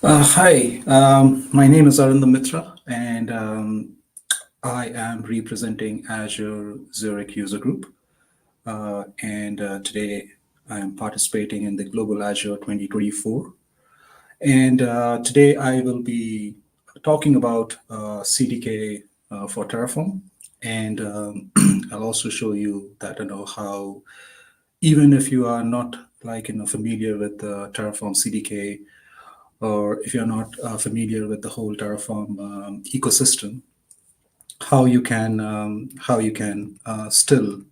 Hi, my name is Arindam Mitra, and I am representing Azure Zurich user group. And today I am participating in the Global Azure 2024. And today I will be talking about CDK for Terraform. And I'll also show you that how even if you are not familiar with Terraform CDK, or if you're not familiar with the whole Terraform ecosystem, how you can still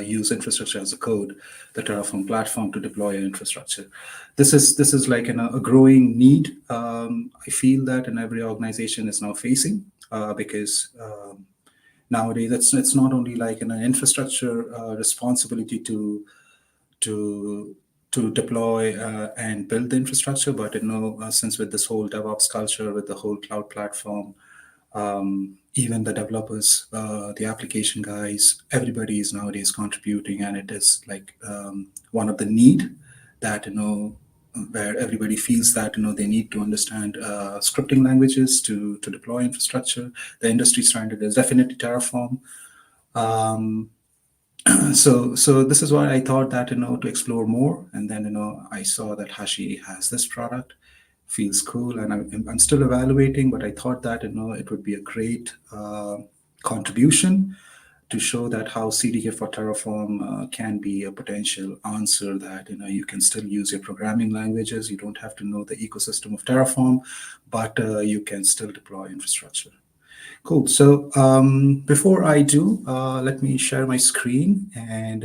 use infrastructure as a code, the Terraform platform to deploy your infrastructure. This is like a growing need. I feel that in every organization is now facing because nowadays it's not only like an infrastructure responsibility to to deploy and build the infrastructure. But since with this whole DevOps culture, with the whole cloud platform, even the developers, the application guys, everybody is nowadays contributing, and it is like one of the need that where everybody feels that they need to understand scripting languages to deploy infrastructure. The industry standard is definitely Terraform. Um, so this is why I thought that to explore more, and then I saw that Hashi has this product, feels cool, and I'm still evaluating, but I thought that it would be a great contribution to show that how CDK for Terraform can be a potential answer, that you can still use your programming languages, you don't have to know the ecosystem of Terraform, but you can still deploy infrastructure. Cool. So before I do, let me share my screen and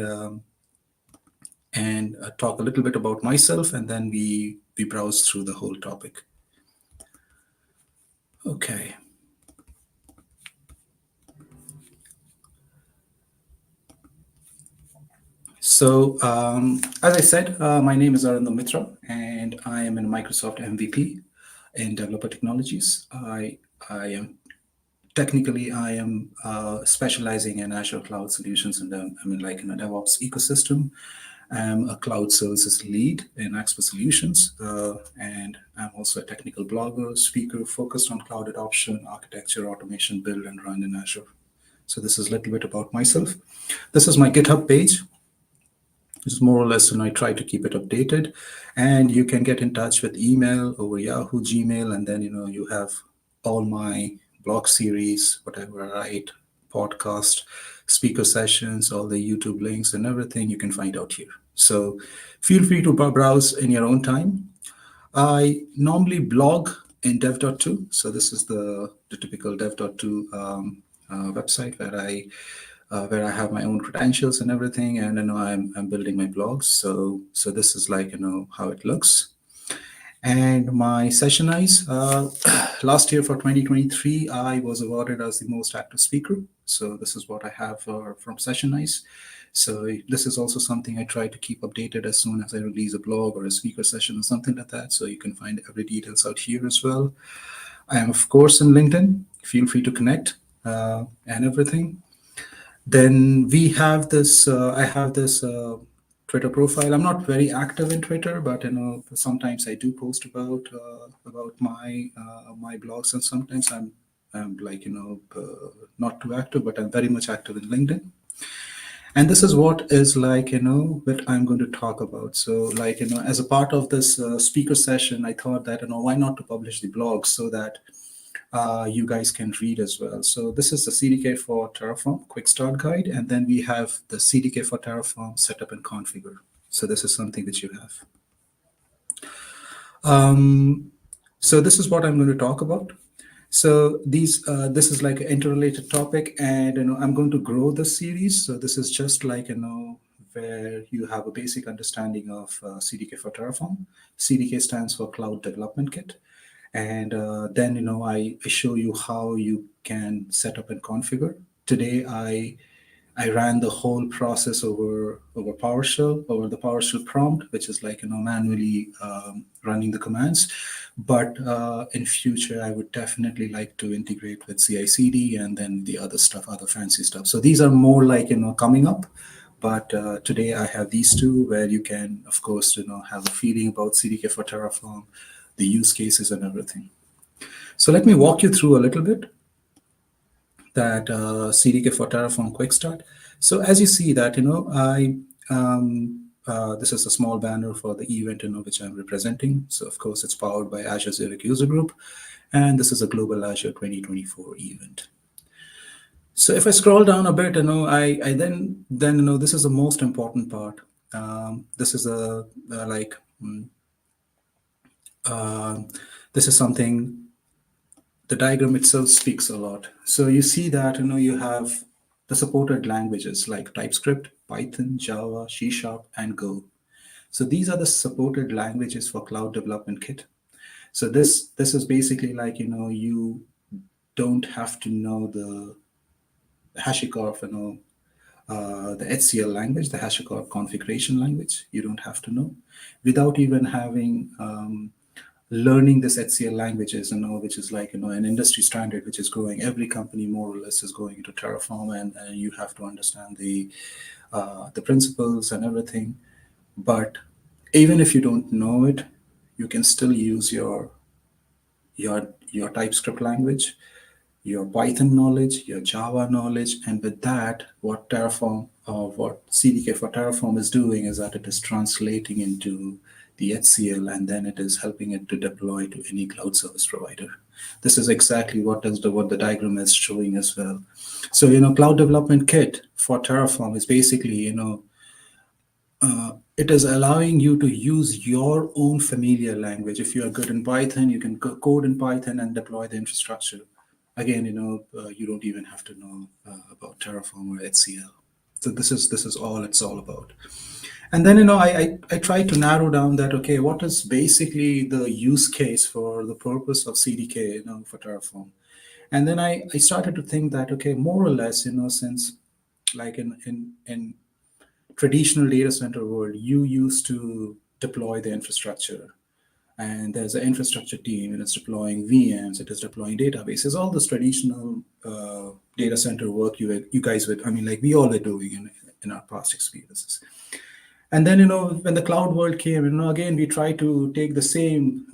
talk a little bit about myself, and then we browse through the whole topic. Okay. So as I said, my name is Arindam Mitra, and I am a Microsoft MVP in developer technologies. I am specializing in Azure cloud solutions, and like in a DevOps ecosystem. I'm a cloud services lead in Expo Solutions, and I'm also a technical blogger, speaker focused on cloud adoption, architecture, automation, build, and run in Azure. So this is a little bit about myself. This is my GitHub page. It's more or less, I try to keep it updated, and you can get in touch with email over Yahoo, Gmail, and then you have all my blog series, whatever I write, podcast, speaker sessions, all the YouTube links, and everything you can find out here. So feel free to browse in your own time. I normally blog in dev.to. So this is the typical dev.to website where I have my own credentials and everything, and I'm building my blogs. So this is like how it looks. And my session eyes, last year for 2023, I was awarded as the most active speaker. So this is what I have from Session Eyes. So this is also something I try to keep updated as soon as I release a blog or a speaker session or something like that. So you can find every details out here as well. I am, of course, in LinkedIn. Feel free to connect and everything. Then we have this, I have this Twitter profile. I'm not very active in Twitter, but sometimes I do post about my blogs, and sometimes I'm like not too active, but I'm very much active in LinkedIn. And this is what is like what I'm going to talk about. So like as a part of this speaker session, I thought that why not to publish the blog so that you guys can read as well. So this is the CDK for Terraform quick start guide, and then we have the CDK for Terraform setup and configure. So this is something that you have. So this is what I'm going to talk about. So this is like an interrelated topic, and I'm going to grow this series. So this is just like where you have a basic understanding of CDK for Terraform. CDK stands for Cloud Development Kit. And then I show you how you can set up and configure. Today I ran the whole process over PowerShell, over the PowerShell prompt, which is like manually running the commands. But in future, I would definitely like to integrate with CI/CD and then the other stuff, other fancy stuff. So these are more like coming up. But today I have these two where you can, of course, have a feeling about CDK for Terraform, the use cases and everything. So let me walk you through a little bit that CDK for Terraform quick start. So as you see that, this is a small banner for the event, which I'm representing. So of course, it's powered by Azure Zurich User Group, and this is a Global Azure 2024 event. So if I scroll down a bit, I then this is the most important part. This is like uh, this is something, the diagram itself speaks a lot. So you see that you have the supported languages like TypeScript, Python, Java, C Sharp, and Go. So these are the supported languages for Cloud Development Kit. So this is basically like you don't have to know the HashiCorp, the HCL language, the HashiCorp configuration language. You don't have to know without even having learning this HCL languages, which is like an industry standard which is growing. Every company more or less is going into Terraform, and you have to understand the principles and everything. But even if you don't know it, you can still use your TypeScript language, your Python knowledge, your Java knowledge, and with that, what Terraform or what CDK for Terraform is doing is that it is translating into the HCL, and then it is helping it to deploy to any cloud service provider. This is exactly what the diagram is showing as well. So Cloud Development Kit for Terraform is basically it is allowing you to use your own familiar language. If you are good in Python, you can code in Python and deploy the infrastructure. Again, you don't even have to know about Terraform or HCL. So this is all it's all about. And then I try to narrow down that, okay, what is basically the use case for the purpose of CDK, for Terraform. And then I started to think that, okay, more or less, since like in traditional data center world, you used to deploy the infrastructure, and there's an infrastructure team, and it's deploying VMs, it is deploying databases, all this traditional data center work you guys would, like we all are doing in our past experiences. And then when the cloud world came, again we try to take the same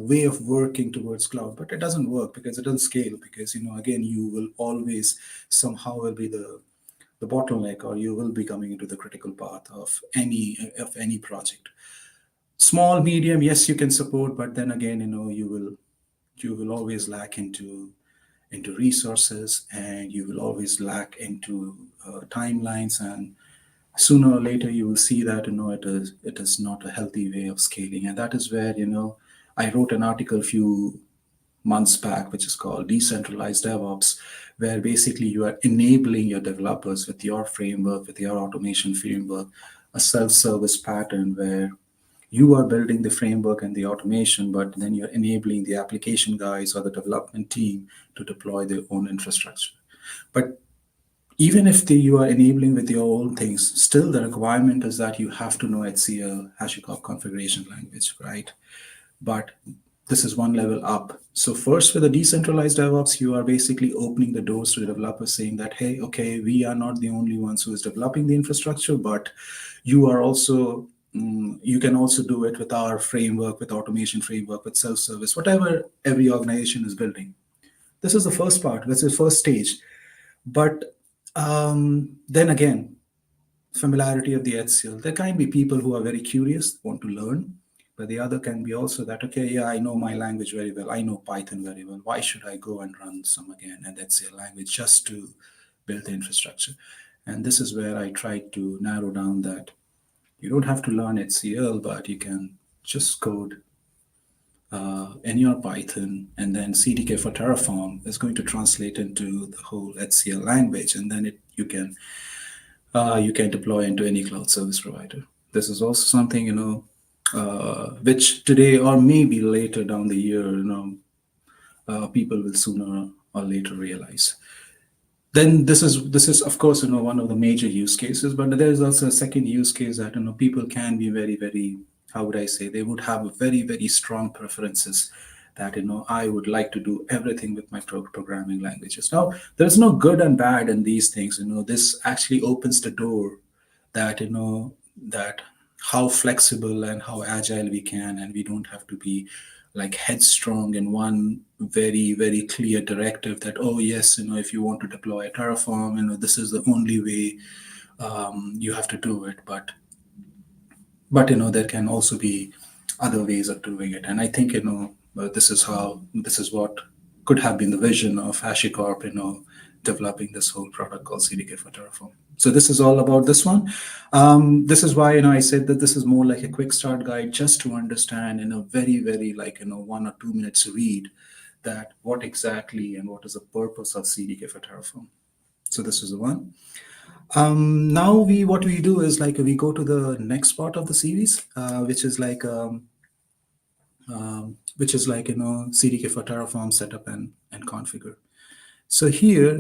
way of working towards cloud, but it doesn't work because it doesn't scale, because again you will always somehow will be the bottleneck, or you will be coming into the critical path of any project. Small, medium, yes, you can support, but then again, you will always lack into resources, and you will always lack into timelines, and sooner or later you will see that it is not a healthy way of scaling. And that is where I wrote an article a few months back, which is called Decentralized DevOps, where basically you are enabling your developers with your framework, with your automation framework, a self-service pattern where you are building the framework and the automation, but then you're enabling the application guys or the development team to deploy their own infrastructure. But even if you are enabling with your own things, still the requirement is that you have to know HCL, HashiCorp configuration language, right? But this is one level up. So first, with the decentralized DevOps, you are basically opening the doors to the developers, saying that, hey, okay, we are not the only ones who is developing the infrastructure, but you are also you can also do it with our framework, with automation framework, with self-service, whatever every organization is building. This is the first part. This is the first stage. But then again, familiarity of the HCL. There can be people who are very curious, want to learn, but the other can be also that, okay, yeah, I know my language very well. I know Python very well. Why should I go and run some again and HCL language just to build the infrastructure? And this is where I try to narrow down that you don't have to learn HCL, but you can just code in your Python, and then CDK for Terraform is going to translate into the whole HCL language, and then you can deploy into any cloud service provider. This is also something which today or maybe later down the year, people will sooner or later realize. Then this is of course one of the major use cases, but there is also a second use case that people can be very, very, how would I say, they would have very, very strong preferences that I would like to do everything with my programming languages. Now there's no good and bad in these things. This actually opens the door that that how flexible and how agile we can, and we don't have to be like headstrong in one very very clear directive that, oh yes, if you want to deploy a Terraform, this is the only way you have to do it. But there can also be other ways of doing it. And I think this is what could have been the vision of HashiCorp, developing this whole product called CDK for Terraform. So this is all about this one. This is why I said that this is more like a quick start guide, just to understand in a very very, like, 1 or 2 minutes read, that what exactly and what is the purpose of CDK for Terraform. So this is the one. Now what we do is, like, we go to the next part of the series, which is like, CDK for Terraform setup and configure. So here,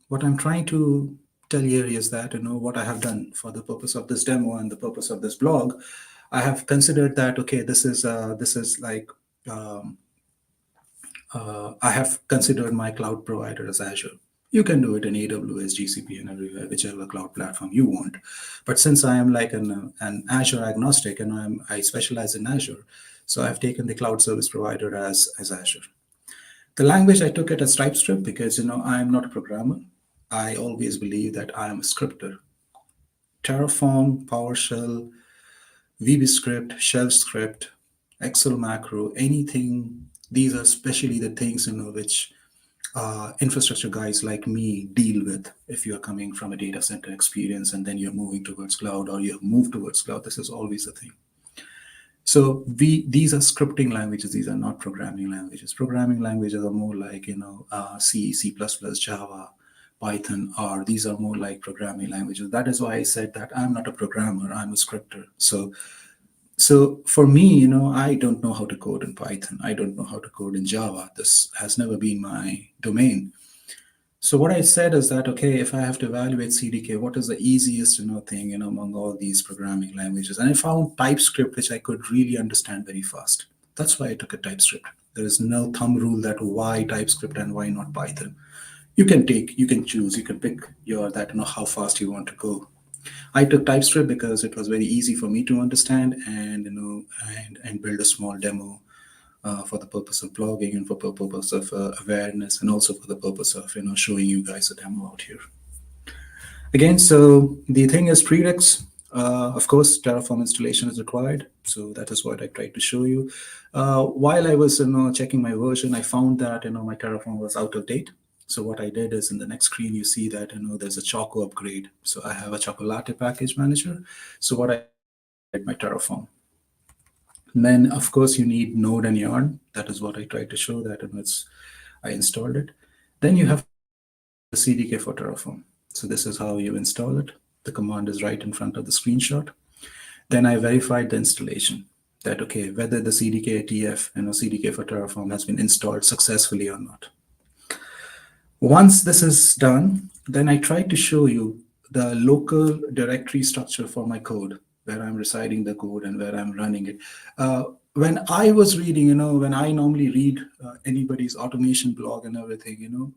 what I'm trying to tell here is that, what I have done for the purpose of this demo and the purpose of this blog, I have considered that, okay, this is like, I have considered my cloud provider as Azure. You can do it in AWS, GCP, and everywhere, whichever cloud platform you want. But since I am like an Azure agnostic, and I specialize in Azure, so I've taken the cloud service provider as Azure. The language, I took it as TypeScript because I am not a programmer. I always believe that I am a scripter. Terraform, PowerShell, VB Shell script, Excel macro, anything. These are especially the things which infrastructure guys like me deal with. If you're coming from a data center experience and then you're moving towards cloud, or you have moved towards cloud, this is always a thing. So these are scripting languages. These are not programming languages. Programming languages are more like C, C++, Java, Python, R. These are more like programming languages. That is why I said that I'm not a programmer. I'm a scripter. So for me, I don't know how to code in Python. I don't know how to code in Java. This has never been my domain. So what I said is that, okay, if I have to evaluate CDK, what is the easiest thing among all these programming languages? And I found TypeScript, which I could really understand very fast. That's why I took a TypeScript. There is no thumb rule that why TypeScript and why not Python. You can choose, you can pick how fast you want to go. I took TypeScript because it was very easy for me to understand, and and build a small demo for the purpose of blogging, and for the purpose of awareness, and also for the purpose of showing you guys a demo out here. Again, so the thing is prereqs. Of course, Terraform installation is required. So that is what I tried to show you. While I was checking my version, I found that my Terraform was out of date. So what I did is, in the next screen, you see that there's a Choco upgrade. So I have a Chocolate package manager. So what I did, my Terraform. And then, of course, you need Node and Yarn. That is what I tried to show, that I installed it. Then you have the CDK for Terraform. So this is how you install it. The command is right in front of the screenshot. Then I verified the installation, that, okay, whether the CDK TF, CDK for Terraform has been installed successfully or not. Once this is done, then I tried to show you the local directory structure for my code, where I'm reciting the code and where I'm running it. When I was reading, when I normally read anybody's automation blog and everything,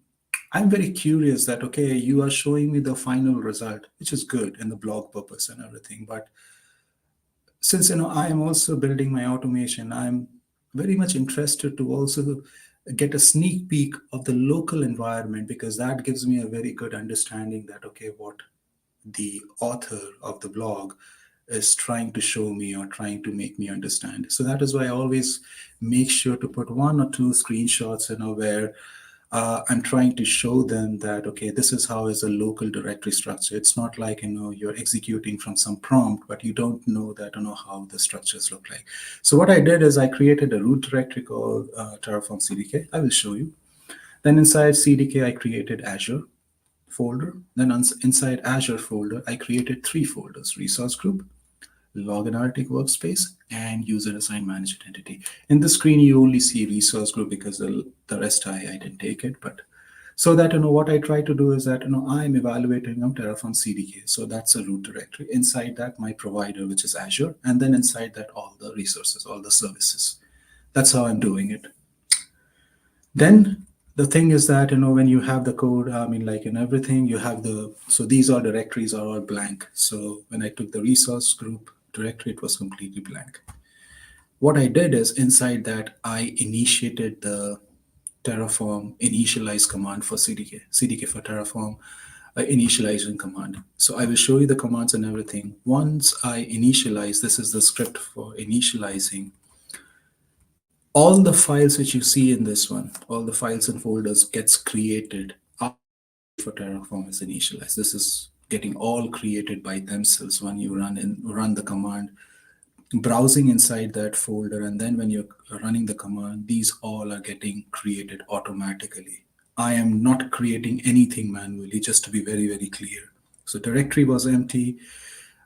I'm very curious that, okay, you are showing me the final result, which is good in the blog purpose and everything. But since, I am also building my automation, I'm very much interested to also get a sneak peek of the local environment, because that gives me a very good understanding that, okay, what the author of the blog is trying to show me or trying to make me understand. So that is why I always make sure to put 1 or 2 screenshots, where I'm trying to show them that, okay, this is how is a local directory structure. It's not like, you're executing from some prompt, but you don't know that, how the structures look like. So what I did is I created a root directory called Terraform CDK. I will show you. Then inside CDK, I created Azure folder. Then inside Azure folder, I created 3 folders: resource group, log analytic workspace, and user assigned managed entity. In the screen, you only see resource group because the rest I didn't take it. But so that, what I try to do is that, I'm evaluating Terraform CDK. So that's a root directory. Inside that, my provider, which is Azure, and then inside that, all the resources, all the services. That's how I'm doing it. Then The thing is that, when you have the code, I mean, like in everything, you have so these are directories are all blank. So when I took the resource group directory, it was completely blank. What I did is inside that, I initiated the Terraform initialize command for CDK, CDK for Terraform initializing command. So I will show you the commands and everything. Once I initialize, this is the script for initializing all the files which you see in this one, all the files and folders gets created for Terraform is initialized. This is getting all created by themselves when you run the command, browsing inside that folder, and then when you're running the command, these all are getting created automatically. I am not creating anything manually, just to be very, very clear. So directory was empty.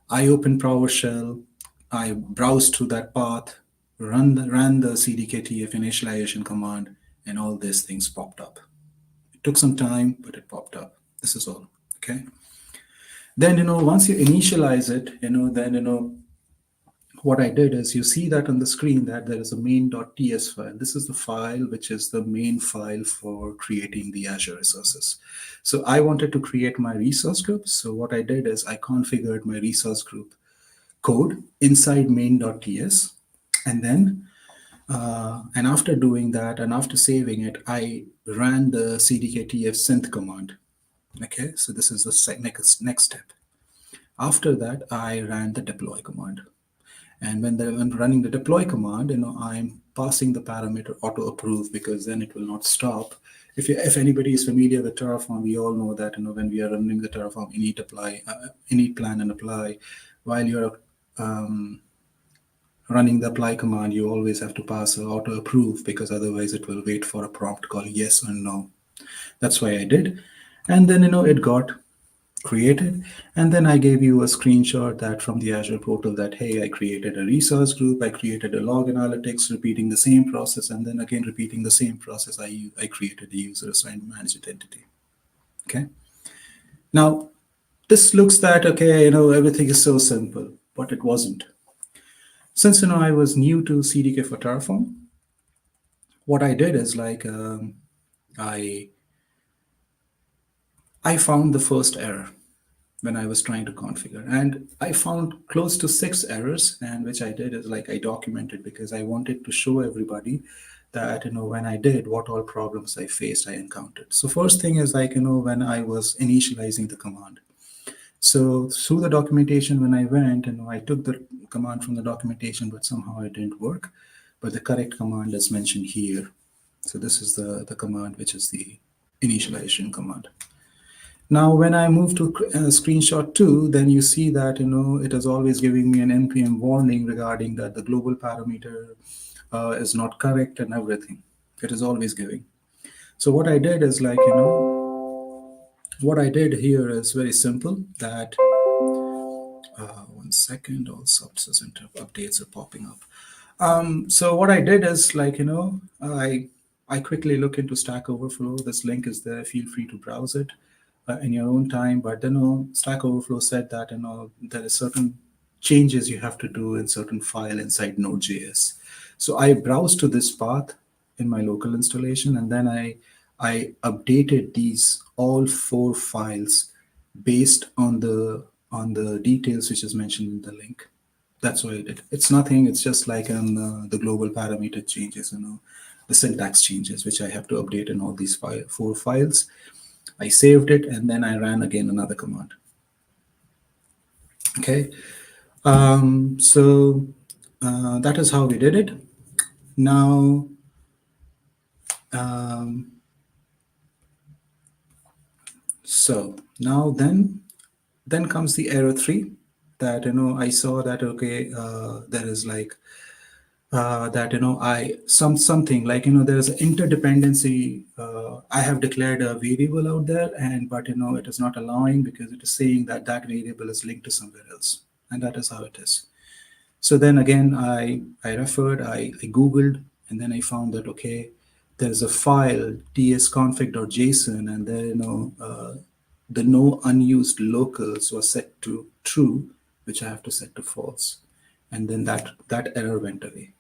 I opened PowerShell. I browsed through that path, ran the CDKTF initialization command, and all these things popped up. It took some time, but it popped up. This is all. Okay. Then, once you initialize it, then, what I did is you see that on the screen that there is a main.ts file. This is the file which is the main file for creating the Azure resources. So I wanted to create my resource group. So what I did is I configured my resource group code inside main.ts. And then, and after doing that and after saving it, I ran the cdktf synth command. Okay, so this is the next step. After that, I ran the deploy command. And when running the deploy command, I'm passing the parameter auto approve, because then it will not stop. If anybody is familiar with Terraform, we all know that when we are running the Terraform init apply, init plan and apply, while you're running the apply command, you always have to pass auto approve, because otherwise it will wait for a prompt called yes or no. That's why I did. And then it got created, and then I gave you a screenshot that from the Azure portal that, hey, I created a resource group, I created a log analytics, repeating the same process, and then again repeating the same process. I created a user assigned managed entity. Okay. Now this looks that, okay, everything is so simple, but it wasn't. Since I was new to CDK for Terraform, what I did is like I found the first error when I was trying to configure. And I found close to 6 errors, and which I did is like I documented, because I wanted to show everybody that, when I did, what all problems I faced, I encountered. So first thing is like, when I was initializing the command. So through the documentation, when I went, I took the command from the documentation, but somehow it didn't work. But the correct command is mentioned here. So this is the command, which is the initialization command. Now, when I move to screenshot 2, then you see that, it is always giving me an NPM warning regarding that the global parameter is not correct and everything. It is always giving. So what I did is like, what I did here is very simple, that, 1 second, all subsystem updates are popping up. So what I did is like, I quickly look into Stack Overflow. This link is there. Feel free to browse it in your own time. But Stack Overflow said that there are certain changes you have to do in certain file inside Node.js. So I browsed to this path in my local installation, and then I updated these all 4 files based on the details which is mentioned in the link. That's what I did. It's nothing. It's just like the global parameter changes, the syntax changes, which I have to update in all these 4 files. I saved it, and then I ran again another command. Okay. So that is how we did it. Now, so now then comes the error 3, that I saw that, okay, there is like that I something like there is an interdependency. I have declared a variable out there, but it is not allowing, because it is saying that that variable is linked to somewhere else, and that is how it is. So then again, I referred, I googled, and then I found that, okay, there's a file tsconfig.json, and then the no unused locals was set to true, which I have to set to false, and then that error went away.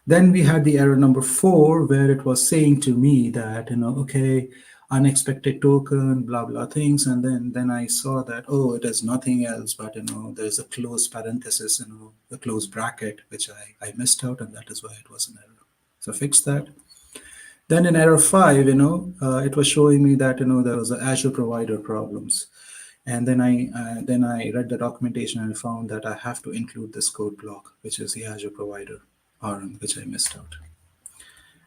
Then we had the error number 4, where it was saying to me that, okay, unexpected token, blah, blah things. And then I saw that, oh, it is nothing else, but, there's a closed parenthesis, a closed bracket, which I missed out. And that is why it was an error. So fix that. Then in error 5, it was showing me that, there was a Azure provider problems. And then I read the documentation and found that I have to include this code block, which is the Azure provider RM, which I missed out.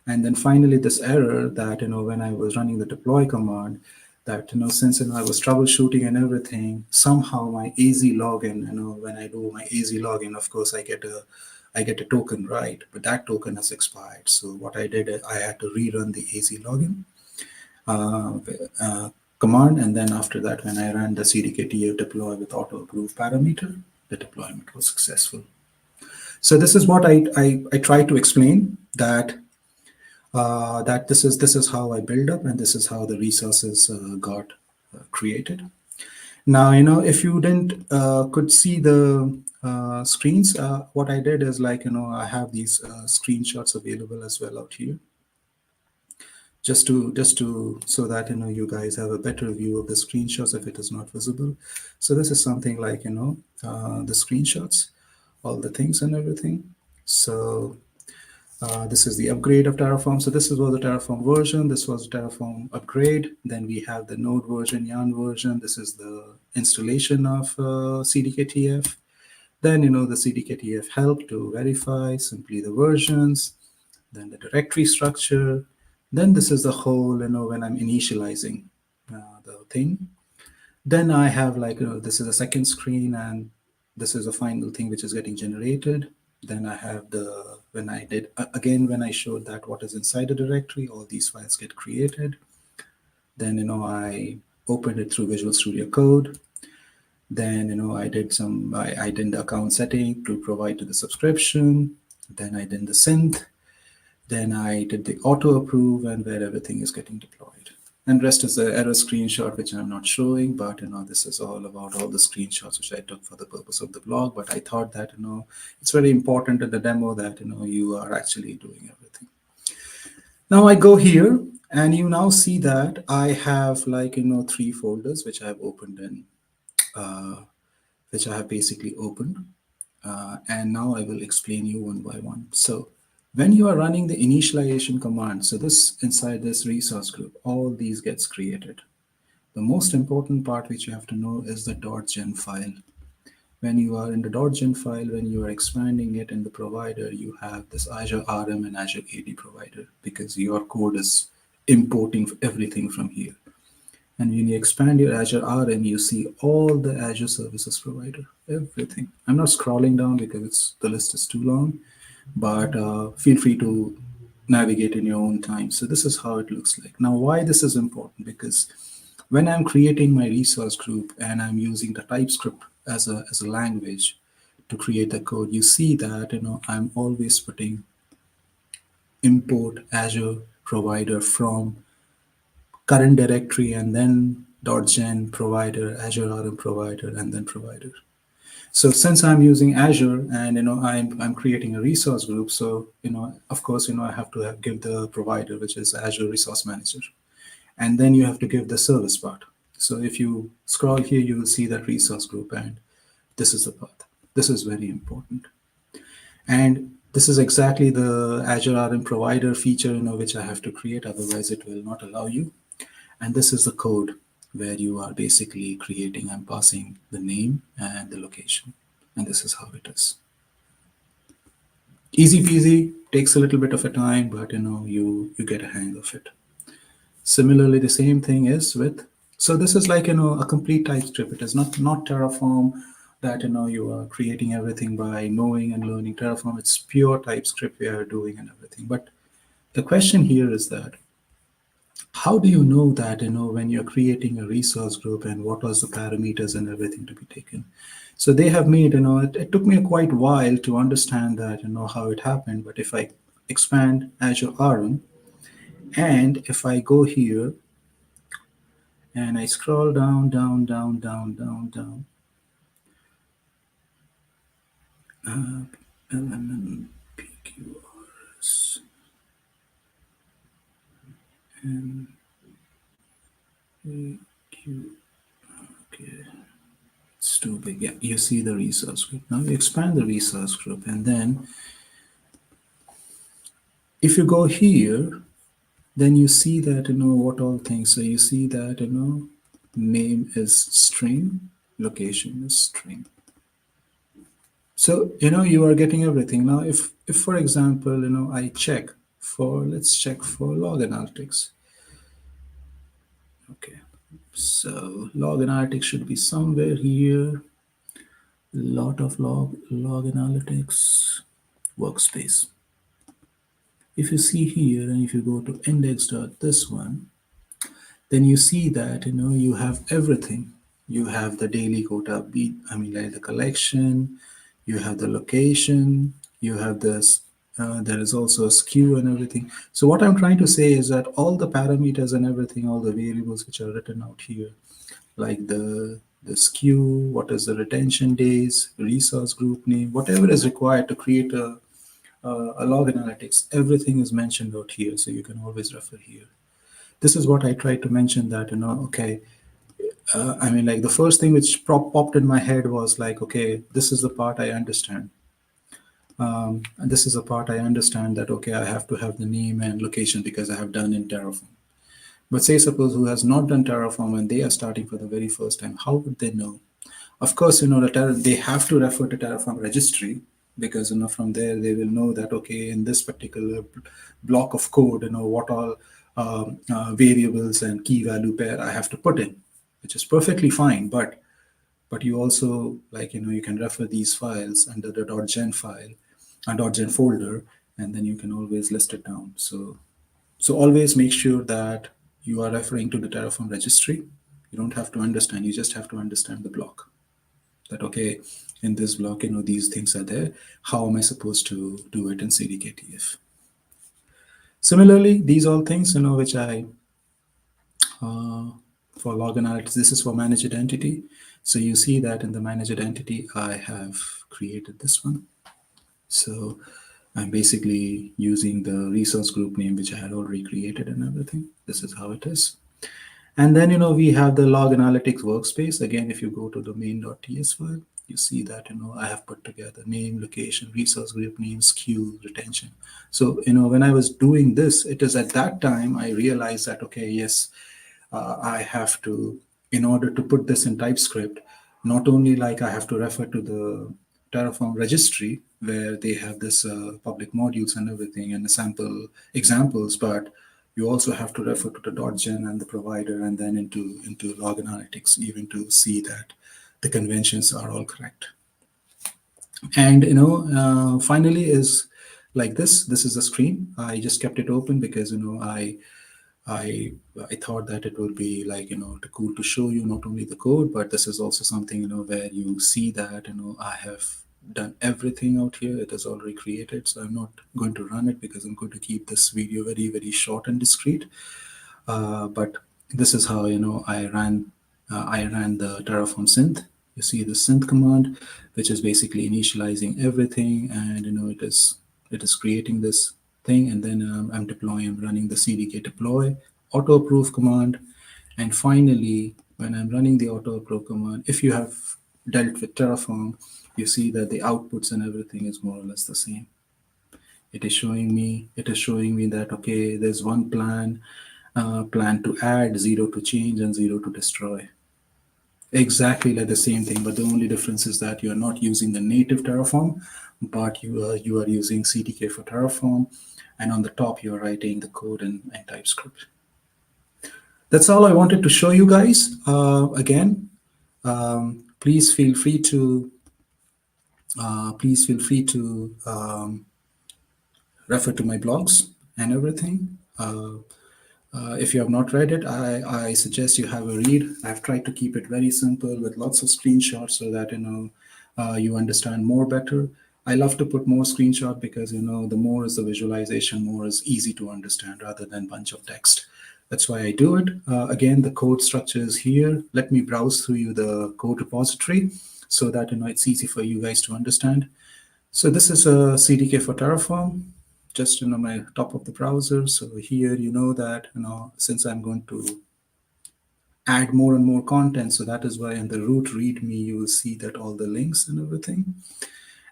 And then finally, this error that, when I was running the deploy command, that, since, I was troubleshooting and everything, somehow my AZ login, when I do my AZ login, of course, I get a token, right? But that token has expired. So what I did, I had to rerun the AZ login uh, uh, command. And then after that, when I ran the CDK deploy with auto approve parameter, the deployment was successful. So this is what I try to explain, that this is how I build up, and this is how the resources got created. Now, if you didn't could see the screens, what I did is, like, I have these screenshots available as well out here, just to so that, you guys have a better view of the screenshots if it is not visible. So this is something like, the screenshots, all the things and everything. So this is the upgrade of Terraform. So this was the Terraform version. This was Terraform upgrade. Then we have the Node version, Yarn version. This is the installation of CDKTF. Then, the CDKTF help to verify simply the versions. Then the directory structure. Then this is the whole, when I'm initializing the thing. Then I have, like, this is a second screen, and this is a final thing which is getting generated. Then I have the, when I did, again, when I showed that what is inside the directory, all these files get created. Then, I opened it through Visual Studio Code. Then, I did the account setting to provide to the subscription. Then I did the synth. Then I did the auto approve, and where everything is getting deployed. And rest is the error screenshot, which I'm not showing, but, this is all about all the screenshots which I took for the purpose of the blog. But I thought that, it's very important in the demo that, you are actually doing everything. Now I go here, and you now see that I have, like, 3 folders which I have opened in, which I have basically opened. And now I will explain you one by one. So when you are running the initialization command, so this inside this resource group, all these gets created. The most important part which you have to know is the .gen file. When you are in the .gen file, when you are expanding it in the provider, you have this Azure RM and Azure AD provider, because your code is importing everything from here. And when you expand your Azure RM, you see all the Azure services provider, everything. I'm not scrolling down because the list is too long, but feel free to navigate in your own time. So this is how it looks like. Now, why this is important? Because when I'm creating my resource group and I'm using the TypeScript as a language to create the code, you see that, I'm always putting import Azure provider from current directory, and then .gen provider, Azure RM provider, and then provider. So since I'm using Azure, and, I'm creating a resource group, so, of course, I have to give the provider, which is Azure Resource Manager, and then you have to give the service part. So if you scroll here, you will see that resource group, and this is the path. This is very important. And this is exactly the Azure RM provider feature, which I have to create. Otherwise, it will not allow you. And this is the code where you are basically creating and passing the name and the location. And this is how it is. Easy peasy, takes a little bit of a time, but, you get a hang of it. Similarly, the same thing is with, so this is like, a complete TypeScript. It is not Terraform that, you are creating everything by knowing and learning Terraform. It's pure TypeScript we are doing and everything. But the question here is that, how do you know that, when you're creating a resource group, and what was the parameters and everything to be taken? So they have made, it took me quite a while to understand that, how it happened. But if I expand Azure RM, and if I go here and I scroll down, down, down, down, down, down, LMNPQR. big. Yeah, you see the resource group. Now you expand the resource group, and then if you go here, then you see that what all things. So you see that name is string, location is string. So you are getting everything. Now if for example I check for, let's check for log analytics. Okay, so log analytics should be somewhere here. Lot of log analytics workspace. If you see here, and if you go to index dot this one, then you see that you have everything. You have the daily quota beat, I mean like the collection, you have the location, you have this, there is also a skew and everything. So what I'm trying to say is that all the parameters and everything, all the variables which are written out here, like the skew, what is the retention days, resource group name, whatever is required to create a log analytics, everything is mentioned out here. So you can always refer here. This is what I tried to mention, that okay, I mean like the first thing which popped in my head was like, okay, this is the part I understand. And this is a part I understand, that okay, I have to have the name and location because I have done in Terraform. But say suppose who has not done Terraform and they are starting for the very first time, how would they know? Of course, they have to refer to Terraform registry, because from there they will know that okay, in this particular block of code, what all variables and key value pair I have to put in, which is perfectly fine. But you also, like you can refer these files under the .gen file, a .gen folder, and then you can always list it down. So always make sure that you are referring to the Terraform registry. You don't have to understand, you just have to understand the block. That okay, in this block, these things are there. How am I supposed to do it in CDK-TF? Similarly, these all things, which I, for log analytics, this is for managed entity. So you see that in the managed entity, I have created this one. So I'm basically using the resource group name, which I had already created and everything. This is how it is. And then, we have the log analytics workspace. Again, if you go to the main.ts file, you see that, I have put together name, location, resource group name, skew, retention. So, when I was doing this, it is at that time I realized that, okay, yes, I have to, in order to put this in TypeScript, not only like I have to refer to the Terraform registry where they have this public modules and everything and the sample examples, but you also have to refer to the .gen and the provider, and then into log analytics, even to see that the conventions are all correct. And finally is like this. This is the screen. I just kept it open because I thought that it would be like cool to show you not only the code, but this is also something where you see that I have done everything out here. It is already created, so I'm not going to run it because I'm going to keep this video very, very short and discreet. But this is how I ran the Terraform synth. You see the synth command, which is basically initializing everything, and it is creating this thing, and then I'm running the CDK deploy auto approve command, and finally when I'm running the auto approve command, if you have dealt with Terraform, you see that the outputs and everything is more or less the same. It is showing me that okay, there's one plan to add, 0 to change, and 0 to destroy. Exactly like the same thing, but the only difference is that you are not using the native Terraform, but you are using CDK for Terraform, and on the top you are writing the code in TypeScript. That's all I wanted to show you guys. Again, please feel free to refer to my blogs and everything. If you have not read it, I suggest you have a read. I've tried to keep it very simple with lots of screenshots so that you understand more better. I love to put more screenshot because the more is the visualization, more is easy to understand rather than bunch of text. That's why I do it. Again, the code structure is here. Let me browse through you the code repository so that it's easy for you guys to understand. So this is a CDK for Terraform, just my top of the browser. So here that since I'm going to add more and more content. So that is why in the root README, you will see that all the links and everything.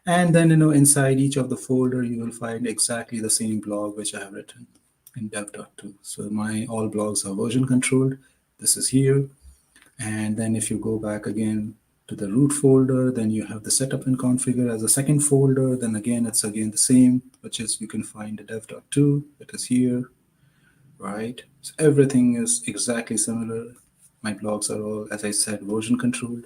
And then, inside each of the folder, you will find exactly the same blog which I have written in dev.to. So my all blogs are version controlled. This is here. And then if you go back again to the root folder, then you have the setup and configure as a second folder. Then again, it's again the same, which is you can find the dev.to. It is here, right? So everything is exactly similar. My blogs are all, as I said, version controlled.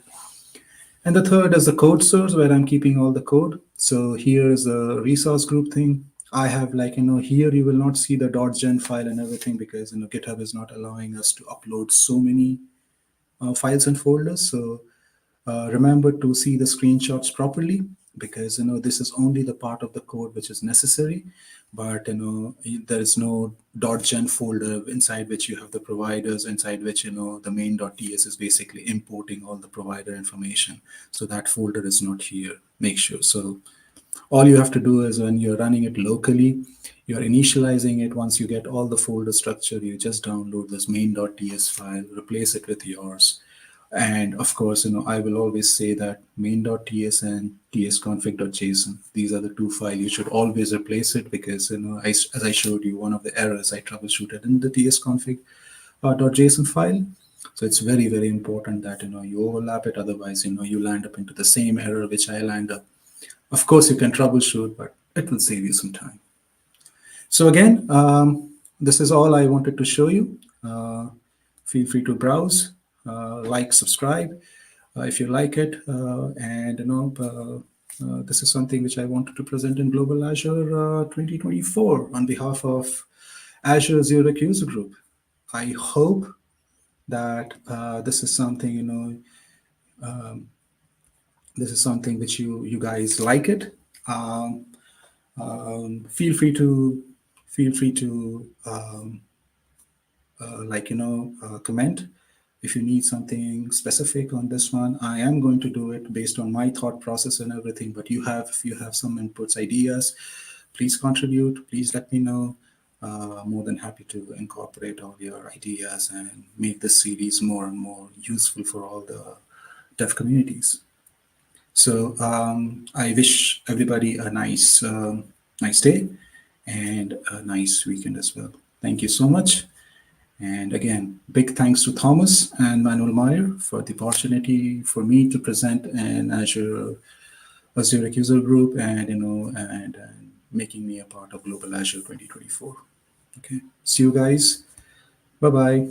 And the third is the code source where I'm keeping all the code. So here is a resource group thing. I have here you will not see the .gen file and everything because GitHub is not allowing us to upload so many files and folders. So remember to see the screenshots properly because this is only the part of the code which is necessary, but there is no .gen folder inside which you have the providers, inside which the main.ts is basically importing all the provider information. So that folder is not here. Make sure. So all you have to do is when you're running it locally, you're initializing it. Once you get all the folder structure, you just download this main.ts file, replace it with yours. And of course, I will always say that main.ts and tsconfig.json, these are the two files. You should always replace it because, as I showed you, one of the errors I troubleshooted in the tsconfig.json file. So it's very, very important that, you overlap it. Otherwise, you land up into the same error which I land up. Of course, you can troubleshoot, but it will save you some time. So again, this is all I wanted to show you. Feel free to browse, like, subscribe if you like it. And this is something which I wanted to present in Global Azure 2024 on behalf of Azure Zero User Group. I hope that this is something, this is something which you guys like it. Feel free to comment if you need something specific on this one. I am going to do it based on my thought process and everything, but if you have some inputs, ideas, please contribute. Please let me know. More than happy to incorporate all your ideas and make this series more and more useful for all the dev communities. So I wish everybody a nice day and a nice weekend as well. Thank you so much. And again, big thanks to Thomas and Manuel Meyer for the opportunity for me to present an Azure User Group and making me a part of Global Azure 2024. Okay, see you guys. Bye bye.